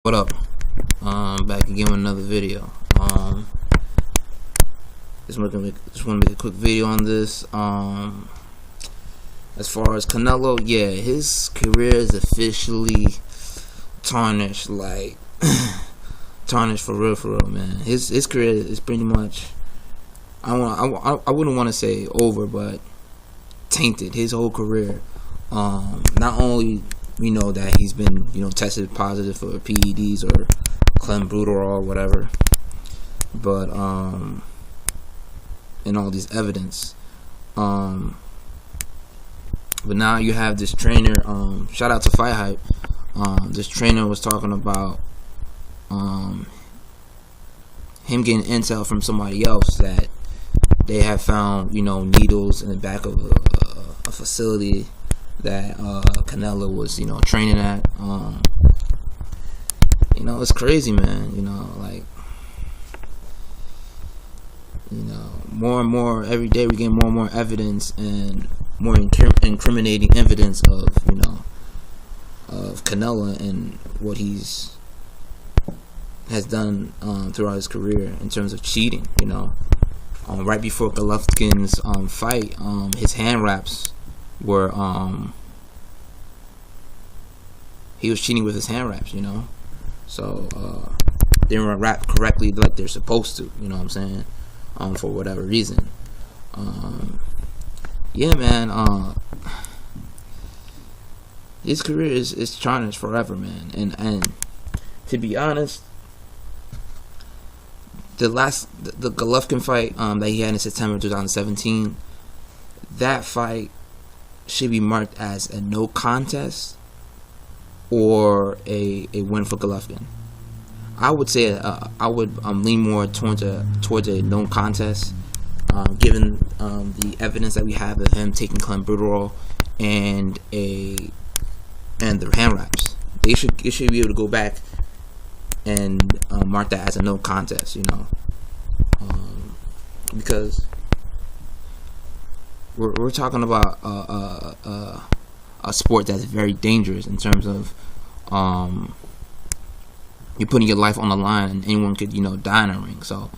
What up? Back again with another video. Just want to make a quick video on this. As far as Canelo, yeah, his career is officially tarnished. Like tarnished for real, man. His career is pretty much. I wouldn't want to say over, but tainted. His whole career. Not only we know that he's been, tested positive for PEDs or clenbuterol or whatever, but and all this evidence. But now you have this trainer. Shout out to Fight Hype. This trainer was talking about him getting intel from somebody else that they have found, needles in the back of a facility that Canelo was, training at. It's crazy, man. More and more every day we get more and more evidence and more incriminating evidence of, of Canelo and what has done throughout his career in terms of cheating. Right before Golovkin's fight, his hand wraps were he was cheating with his hand wraps, so they weren't wrapped correctly like they're supposed to, you know what I'm saying, for whatever reason. Yeah, man, his career is tarnished forever, man. And to be honest, the Golovkin fight that he had in September 2017, that fight should be marked as a no contest or a win for Golovkin. I would say I would lean more towards a no contest, given the evidence that we have of him taking clenbuterol and the hand wraps. They should be able to go back and mark that as a no contest, because we're talking about a sport that's very dangerous in terms of you're putting your life on the line and anyone could die in a ring. So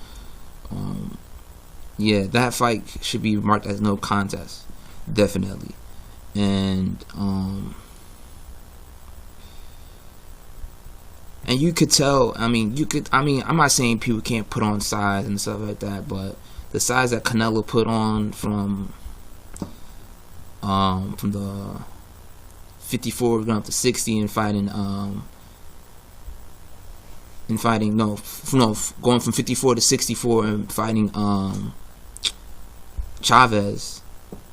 yeah, that fight should be marked as no contest, definitely. And you could tell. I'm not saying people can't put on size and stuff like that, but the size that Canelo put on from the 54 going up to 60 and fighting going from 54 to 64 and fighting Chavez,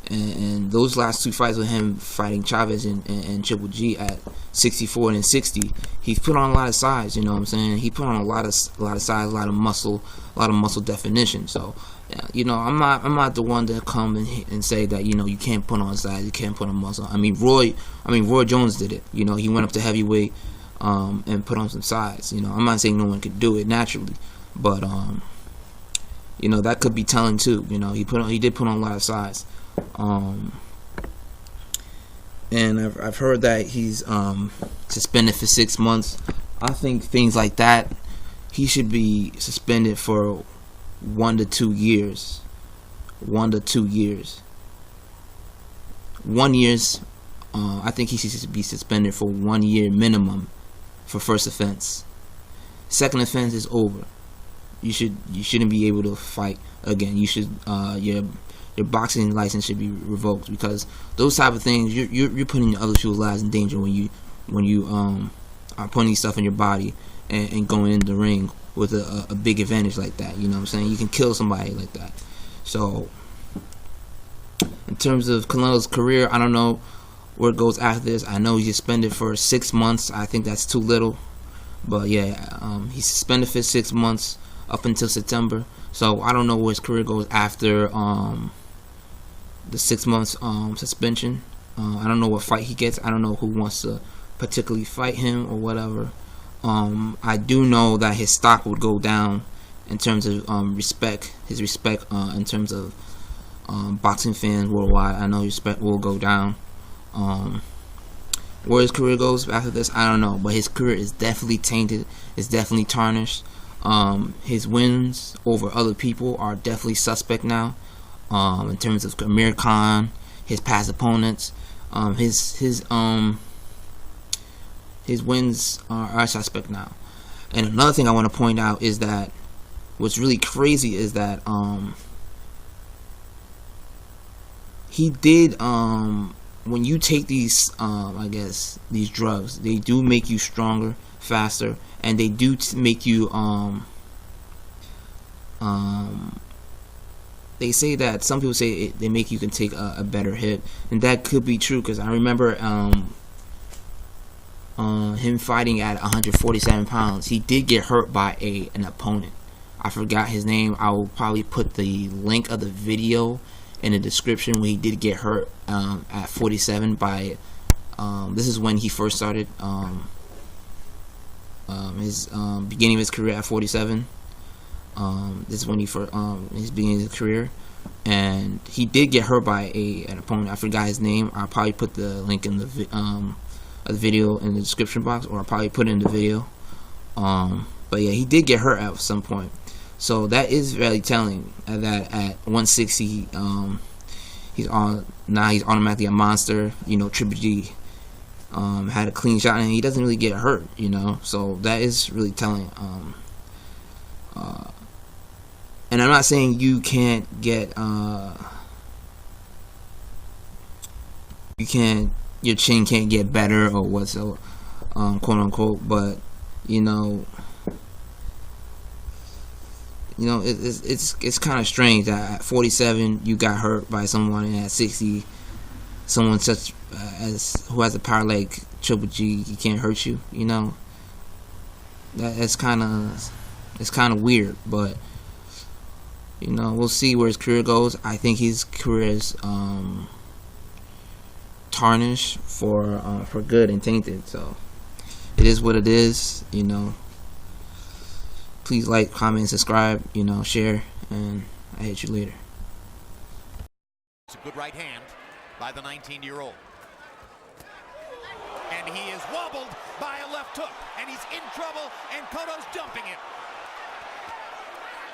and those last two fights with him fighting Chavez and Triple G at 64 and 60, he's put on a lot of size. You know what I'm saying? He put on a lot of size, a lot of muscle definition. So I'm not the one to come and say that you can't put on size, you can't put on muscle. Roy Jones did it. He went up to heavyweight and put on some size. I'm not saying no one could do it naturally, but that could be telling too. He did put on a lot of size. And I've heard that he's suspended for 6 months. I think things like that, he should be suspended for 1 to 2 years. 1 to 2 years. 1 year. I think he should be suspended for 1 year minimum for first offense. Second offense is over. You shouldn't be able to fight again. You should your boxing license should be revoked, because those type of things, you're putting your other people's lives in danger when you are putting stuff in your body and going in the ring with a big advantage like that. You know what I'm saying? You can kill somebody like that. So in terms of Canelo's career, I don't know where it goes after this. I know he's suspended for 6 months. I think that's too little, but yeah, he's suspended for 6 months up until September. So I don't know where his career goes after the 6 months suspension. I don't know what fight he gets. I don't know who wants to particularly fight him or whatever. I do know that his stock would go down in terms of respect. His respect in terms of boxing fans worldwide. I know his respect will go down. Where his career goes after this, I don't know, but his career is definitely tainted. It's definitely tarnished. His wins over other people are definitely suspect now. In terms of Amir Khan, his past opponents, his wins are suspect now. And another thing I want to point out is that what's really crazy is that he did when you take these I guess these drugs, they do make you stronger, faster, and they do make you they say that some people say they make you can take a better hit, and that could be true, because I remember him fighting at 147 pounds. He did get hurt by an opponent. I forgot his name. I will probably put the link of the video in the description when he did get hurt at 47 by this is when he first started his beginning of his career at 47. This is when he first his beginning of his career, and he did get hurt by an opponent. I forgot his name. I'll probably put the link in the video in the description box, or I'll probably put it in the video. But yeah, he did get hurt at some point. So that is really telling that at 160, he's automatically a monster. You know, Triple G had a clean shot, and he doesn't really get hurt. You know, so that is really telling. And I'm not saying you can't get your chin can't get better or whatsoever, quote unquote, but you know it's kind of strange that at 47 you got hurt by someone, and at 60 someone such as who has a power like Triple G, he can't hurt you. You know, it's kind of weird, but you know, we'll see where his career goes. I think his career is tarnished for good and tainted. So it is what it is. You know, please like, comment, subscribe. You know, share, and I hit you later. It's a good right hand by the 19-year-old. And he is wobbled by a left hook, and he's in trouble, and Cotto's dumping him.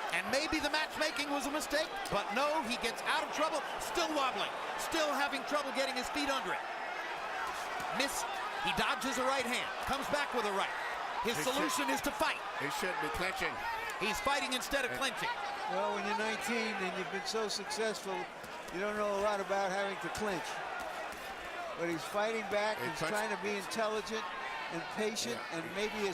And maybe the matchmaking was a mistake, but no, he gets out of trouble, still wobbling, still having trouble getting his feet under it. Missed. He dodges a right hand, comes back with a right. His solution is to fight. He shouldn't be clinching. He's fighting instead of clinching. Well, when you're 19 and you've been so successful, you don't know a lot about having to clinch. But he's fighting back, he's trying to be intelligent and patient, and maybe